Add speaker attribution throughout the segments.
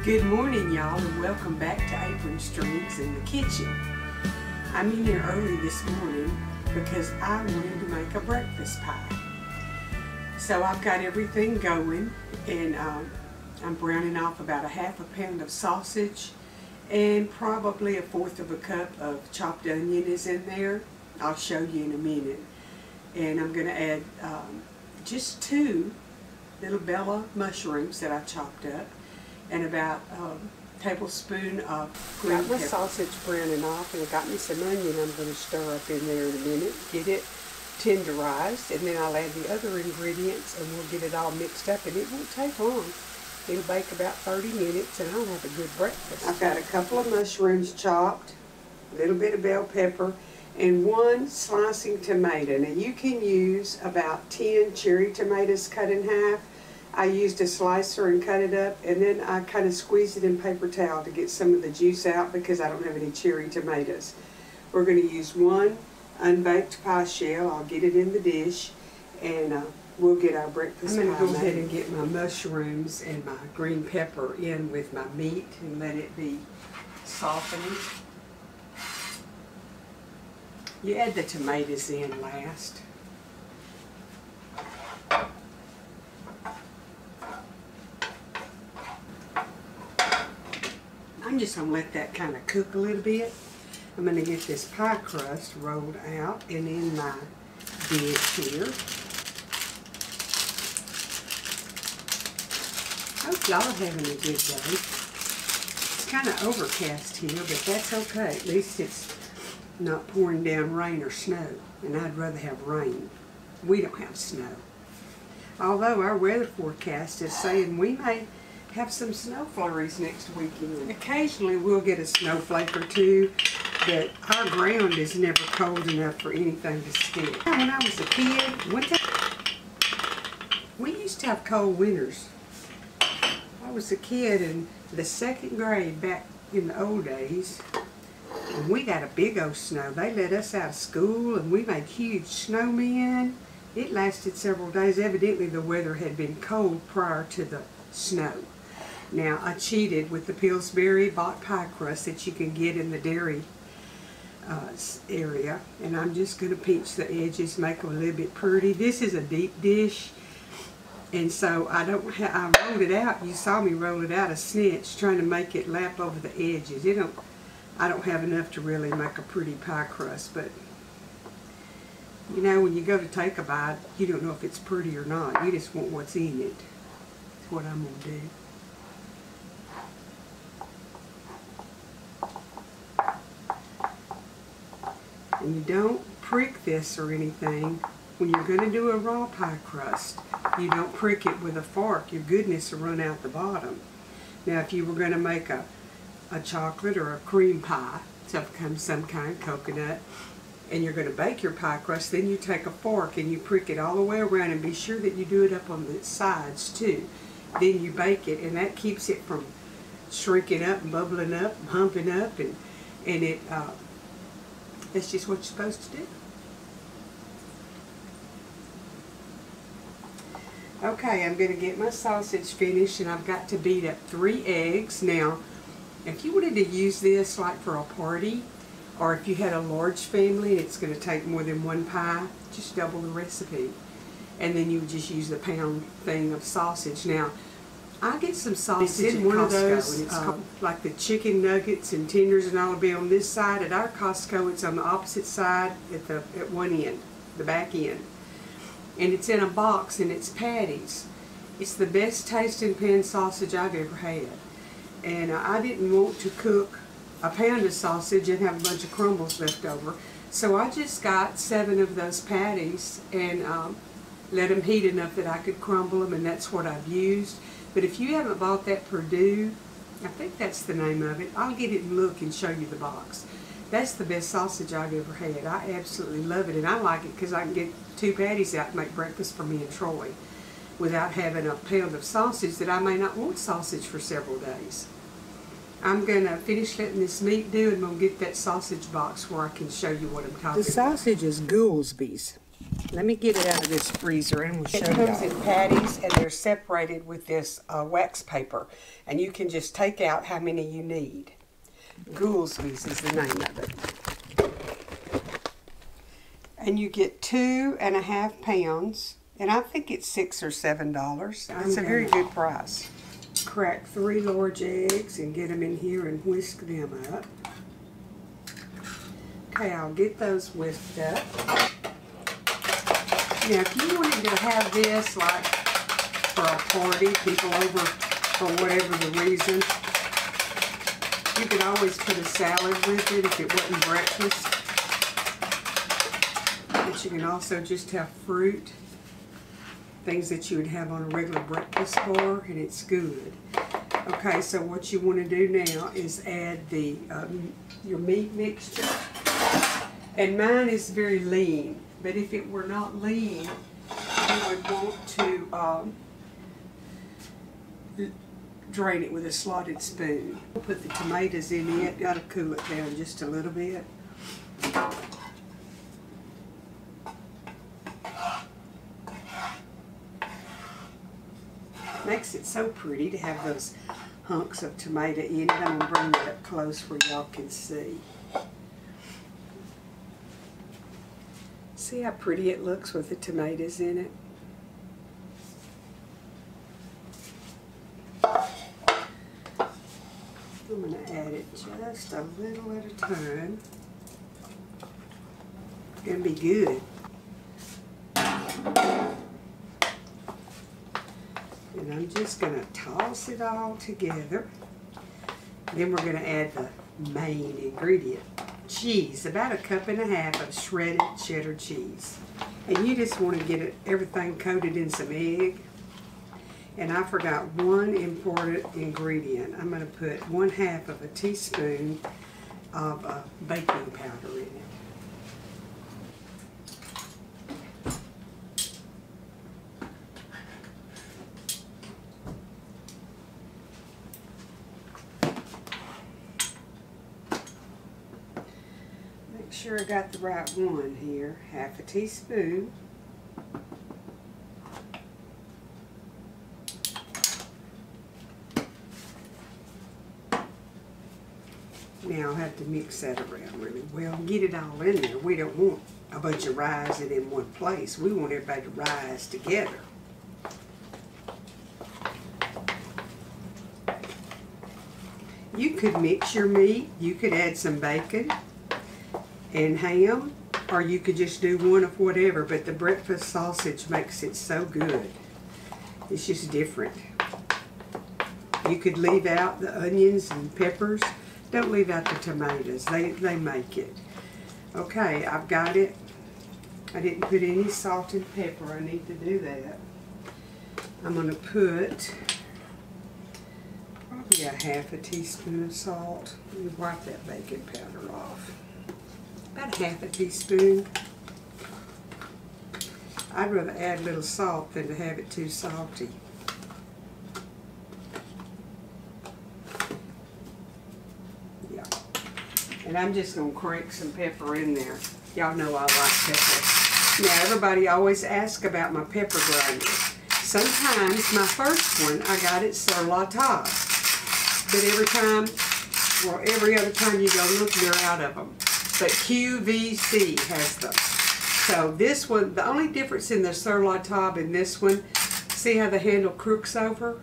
Speaker 1: Good morning, y'all, and welcome back to Apron Strings in the kitchen. I'm in here early this morning because I wanted to make a breakfast pie. So I've got everything going, and I'm browning off about a half a pound of sausage, and probably a fourth of a cup of chopped onion is in there. I'll show you in a minute. And I'm going to add just 2 little bella mushrooms that I chopped up, and about a tablespoon of green pepper. Got my sausage browning off, and I got me some onion I'm going to stir up in there in a minute, get it tenderized, and then I'll add the other ingredients and we'll get it all mixed up, and it won't take long. It'll bake about 30 minutes and I'll have a good breakfast. I've got a couple of mushrooms chopped, a little bit of bell pepper, and 1 slicing tomato. Now you can use about 10 cherry tomatoes cut in half. I used a slicer and cut it up, and then I kind of squeezed it in paper towel to get some of the juice out because I don't have any cherry tomatoes. We're going to use 1 unbaked pie shell. I'll get it in the dish, and we'll get our breakfast pie. I'm going to go ahead and get my mushrooms and my green pepper in with my meat and let it be softened. You add the tomatoes in last. I'm just going to let that kind of cook a little bit. I'm going to get this pie crust rolled out and in my dish here. Hope y'all are having a good day. It's kind of overcast here, but that's okay. At least it's not pouring down rain or snow, and I'd rather have rain. We don't have snow. Although our weather forecast is saying we may have some snow flurries next weekend. Occasionally we'll get a snowflake or 2, but our ground is never cold enough for anything to stick. When I was a kid, we used to have cold winters. I was a kid in the 2nd grade back in the old days, and we got a big old snow. They let us out of school and we made huge snowmen. It lasted several days. Evidently the weather had been cold prior to the snow. Now, I cheated with the Pillsbury bought pie crust that you can get in the dairy area, and I'm just going to pinch the edges, make them a little bit pretty. This is a deep dish, and so I rolled it out. You saw me roll it out a snitch, trying to make it lap over the edges. I don't have enough to really make a pretty pie crust, but you know, when you go to take a bite, you don't know if it's pretty or not. You just want what's in it. That's what I'm going to do. And you don't prick this or anything. When you're going to do a raw pie crust, you don't prick it with a fork. Your goodness will run out the bottom. Now, if you were going to make a chocolate or a cream pie, some kind, coconut, and you're going to bake your pie crust, then you take a fork and you prick it all the way around, and be sure that you do it up on the sides too. Then you bake it, and that keeps it from shrinking up and bubbling up and humping up, and that's just what you're supposed to do. Okay, I'm going to get my sausage finished, and I've got to beat up 3 eggs. Now, if you wanted to use this like for a party, or if you had a large family and it's going to take more than 1 pie, just double the recipe. And then you would just use the pound thing of sausage. Now, I get some sausage at one Costco, of those, and it's like the chicken nuggets and tenders and all will be on this side. At our Costco, it's on the opposite side at one end, the back end. And it's in a box, and it's patties. It's the best tasting pan sausage I've ever had. And I didn't want to cook a pound of sausage and have a bunch of crumbles left over. So I just got 7 of those patties and let them heat enough that I could crumble them, and that's what I've used. But if you haven't bought that Purdue, I think that's the name of it, I'll get it and look and show you the box. That's the best sausage I've ever had. I absolutely love it, and I like it because I can get 2 patties out and make breakfast for me and Troy without having a pound of sausage that I may not want sausage for several days. I'm going to finish letting this meat do, and we'll get that sausage box where I can show you what I'm talking about. The sausage is Goolsby's. Let me get it out of this freezer and we'll show you. It comes in patties and they're separated with this wax paper. And you can just take out how many you need. Goolsby's is the name of it. And you get 2.5 pounds. And I think it's $6 or $7. It's a very good price. Crack 3 large eggs and get them in here and whisk them up. Okay, I'll get those whisked up. Now, if you wanted to have this like for a party, people over for whatever the reason, you could always put a salad with it if it wasn't breakfast. But you can also just have fruit, things that you would have on a regular breakfast bar, and it's good. Okay, so what you want to do now is add the your meat mixture. And mine is very lean. But if it were not lean, you would want to drain it with a slotted spoon. Put the tomatoes in it. Got to cool it down just a little bit. Makes it so pretty to have those hunks of tomato in it. I'm going to bring that up close where y'all can see. See how pretty it looks with the tomatoes in it? I'm going to add it just a little at a time. It's going to be good. And I'm just going to toss it all together. Then we're going to add the main ingredient. Cheese, about 1.5 cups of shredded cheddar cheese. And you just want to get everything coated in some egg. And I forgot one important ingredient. I'm going to put 1/2 teaspoon of baking powder in it. Make sure I got the right one here. 1/2 teaspoon. Now I'll have to mix that around really well and get it all in there. We don't want a bunch of rising in one place. We want everybody to rise together. You could mix your meat. You could add some bacon and ham, or you could just do one of whatever, but the breakfast sausage makes it so good. It's just different. You could leave out the onions and peppers. Don't leave out the tomatoes. They make it. Okay, I've got it. I didn't put any salt and pepper. I need to do that. I'm going to put probably 1/2 teaspoon of salt. Let me wipe that baking powder off. About 1/2 teaspoon. I'd rather add a little salt than to have it too salty. Yeah. And I'm just going to crank some pepper in there. Y'all know I like pepper. Now everybody always asks about my pepper grinder. Sometimes my first one, I got it sur la table. But every other time you go look, they're out of them. But QVC has them. So this one, the only difference in the sur la table and this one, see how the handle crooks over?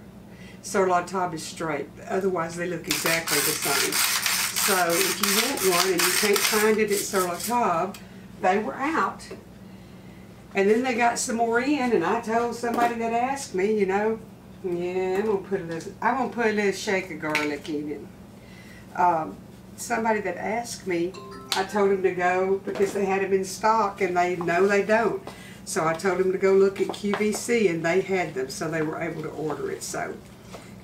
Speaker 1: Sur la table is straight. Otherwise they look exactly the same. So if you want one and you can't find it at sur la table, they were out. And then they got some more in, and I told somebody that asked me, you know, yeah, I'm gonna put a little shake of garlic in it. Somebody that asked me, I told them to go because they had them in stock, and they know they don't. So I told them to go look at QVC, and they had them, so they were able to order it. So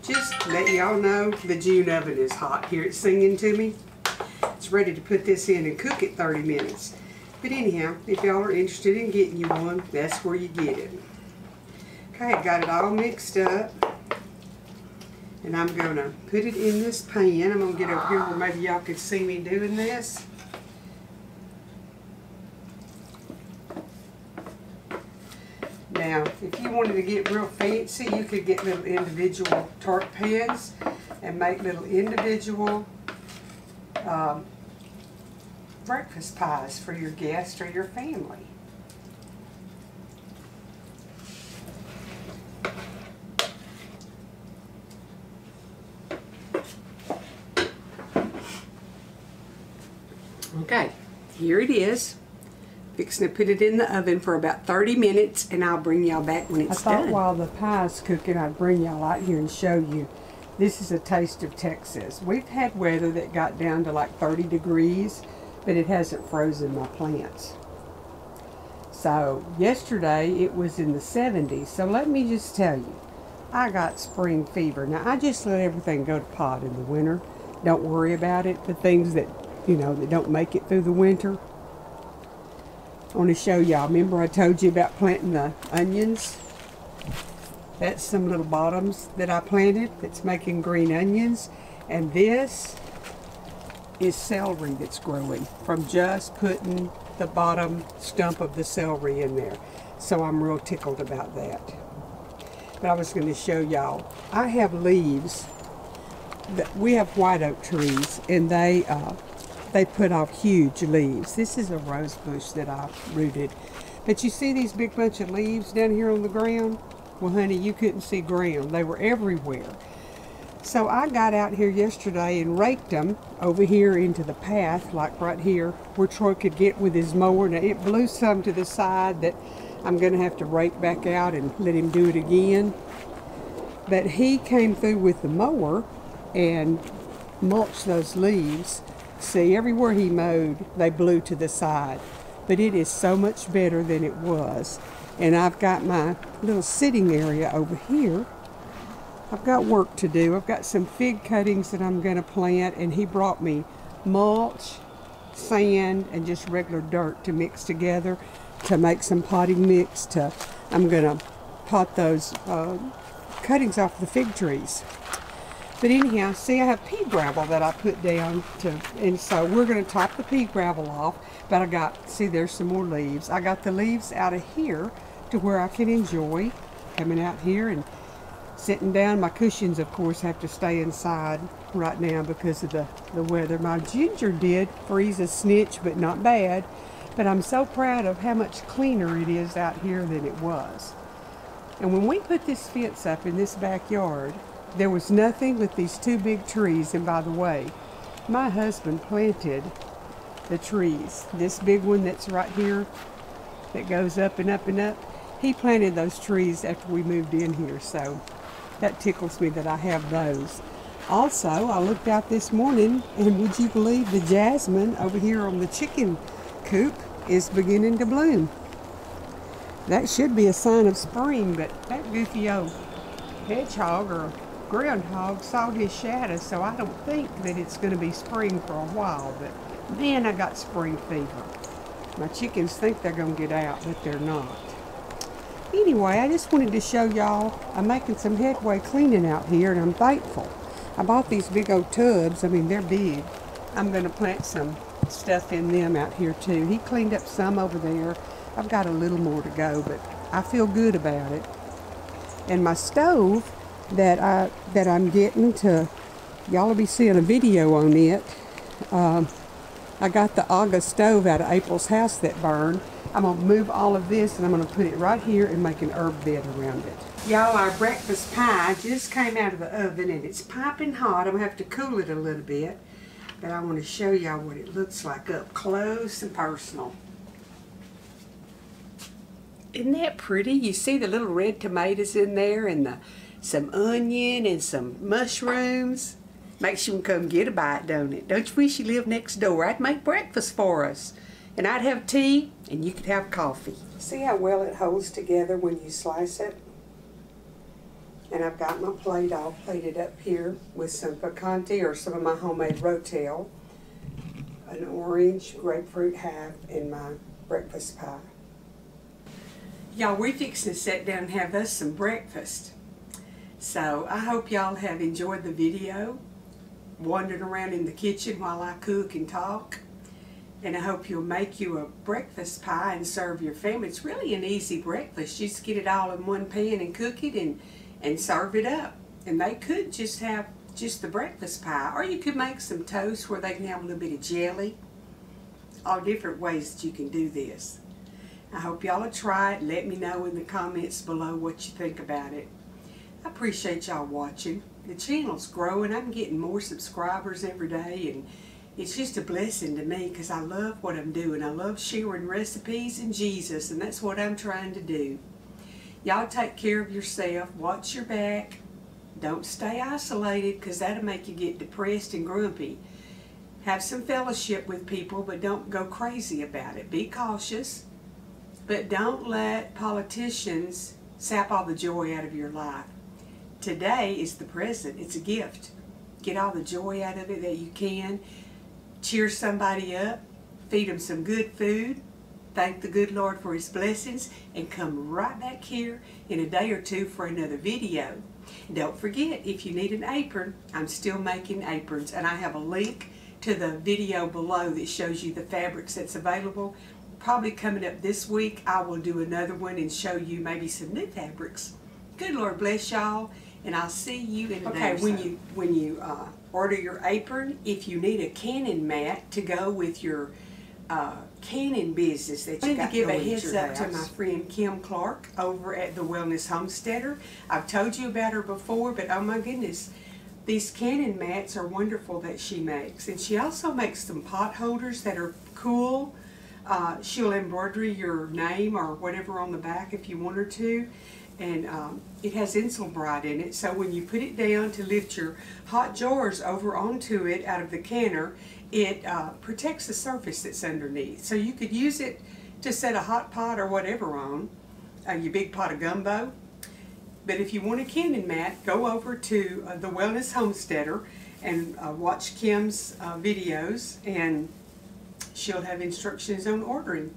Speaker 1: just let y'all know the June oven is hot. Here it's singing to me. It's ready to put this in and cook it 30 minutes. But anyhow, if y'all are interested in getting you one, that's where you get it. Okay, I got it all mixed up. And I'm going to put it in this pan. I'm going to get over here where maybe y'all could see me doing this. Now, if you wanted to get real fancy, you could get little individual tart pans and make little individual breakfast pies for your guests or your family. Okay, here it is. Fixing to put it in the oven for about 30 minutes, and I'll bring y'all back when it's done. I thought while the pie's cooking, I'd bring y'all out here and show you. This is a taste of Texas. We've had weather that got down to like 30 degrees, but it hasn't frozen my plants. So yesterday it was in the 70s. So let me just tell you, I got spring fever. Now I just let everything go to pot in the winter. Don't worry about it. The things that, you know, that don't make it through the winter. I want to show y'all. Remember I told you about planting the onions? That's some little bottoms that I planted that's making green onions. And this is celery that's growing from just putting the bottom stump of the celery in there. So I'm real tickled about that. But I was going to show y'all. I have leaves. We have white oak trees, and they put off huge leaves. This is a rose bush that I rooted. But you see these big bunch of leaves down here on the ground? Well, honey, you couldn't see ground. They were everywhere. So I got out here yesterday and raked them over here into the path, like right here, where Troy could get with his mower. Now, it blew some to the side that I'm going to have to rake back out and let him do it again. But he came through with the mower and mulched those leaves. See, everywhere he mowed, they blew to the side. But it is so much better than it was. And I've got my little sitting area over here. I've got work to do. I've got some fig cuttings that I'm going to plant, and he brought me mulch, sand, and just regular dirt to mix together to make some potting mix. I'm going to pot those cuttings off the fig trees. But anyhow, see, I have pea gravel that I put down and so we're going to top the pea gravel off. But see, there's some more leaves. I got the leaves out of here to where I can enjoy coming out here and sitting down. My cushions, of course, have to stay inside right now because of the weather. My ginger did freeze a snitch, but not bad. But I'm so proud of how much cleaner it is out here than it was. And when we put this fence up in this backyard, there was nothing but these two big trees. And by the way, my husband planted the trees. This big one that's right here that goes up and up and up, he planted those trees after we moved in here. So that tickles me that I have those. Also, I looked out this morning, and would you believe the jasmine over here on the chicken coop is beginning to bloom. That should be a sign of spring, but that goofy old hedgehog or groundhog saw his shadow, so I don't think that it's going to be spring for a while. But then I got spring fever. My chickens think they're going to get out, but they're not. Anyway, I just wanted to show y'all I'm making some headway cleaning out here, and I'm thankful. I bought these big old tubs. I mean, they're big. I'm going to plant some stuff in them out here too. He cleaned up some over there. I've got a little more to go, but I feel good about it. And my stove that I'm getting to, y'all will be seeing a video on it. I got the August stove out of April's house that burned. I'm going to move all of this, and I'm going to put it right here and make an herb bed around it. Y'all, our breakfast pie just came out of the oven, and it's piping hot. I'm going to have to cool it a little bit, but I want to show y'all what it looks like up close and personal. Isn't that pretty? You see the little red tomatoes in there, and some onion and some mushrooms. Makes you come get a bite, don't it? Don't you wish you lived next door? I'd make breakfast for us. And I'd have tea, and you could have coffee. See how well it holds together when you slice it? And I've got my plate all plated up here with some picante or some of my homemade rotel, an orange, grapefruit half, and my breakfast pie. Y'all, we're fixing to sit down and have us some breakfast. So I hope y'all have enjoyed the video, wandering around in the kitchen while I cook and talk. And I hope you'll make you a breakfast pie and serve your family. It's really an easy breakfast. You just get it all in one pan and cook it and serve it up. And they could just have just the breakfast pie. Or you could make some toast where they can have a little bit of jelly. All different ways that you can do this. I hope y'all will try it. Let me know in the comments below what you think about it. I appreciate y'all watching. The channel's growing. I'm getting more subscribers every day, and it's just a blessing to me because I love what I'm doing. I love sharing recipes and Jesus, and that's what I'm trying to do. Y'all take care of yourself. Watch your back. Don't stay isolated because that'll make you get depressed and grumpy. Have some fellowship with people, but don't go crazy about it. Be cautious, but don't let politicians sap all the joy out of your life. Today is the present. It's a gift. Get all the joy out of it that you can. Cheer somebody up, feed them some good food, thank the good Lord for His blessings, and come right back here in a day or two for another video. Don't forget, if you need an apron, I'm still making aprons, and I have a link to the video below that shows you the fabrics that's available. Probably coming up this week, I will do another one and show you maybe some new fabrics. Good Lord bless y'all, and I'll see you in a day or so. When you order your apron, if you need a canning mat to go with your canning business that you got going. I need to give a heads up to my friend Kim Clark over at the Wellness Homesteader. I've told you about her before, but oh my goodness, these canning mats are wonderful that she makes. And she also makes some pot holders that are cool. She'll embroider your name or whatever on the back if you want her to. And it has Insulbrite in it, so when you put it down to lift your hot jars over onto it out of the canner, it protects the surface that's underneath. So you could use it to set a hot pot or whatever on, your big pot of gumbo. But if you want a canning mat, go over to the Wellness Homesteader and watch Kim's videos, and she'll have instructions on ordering.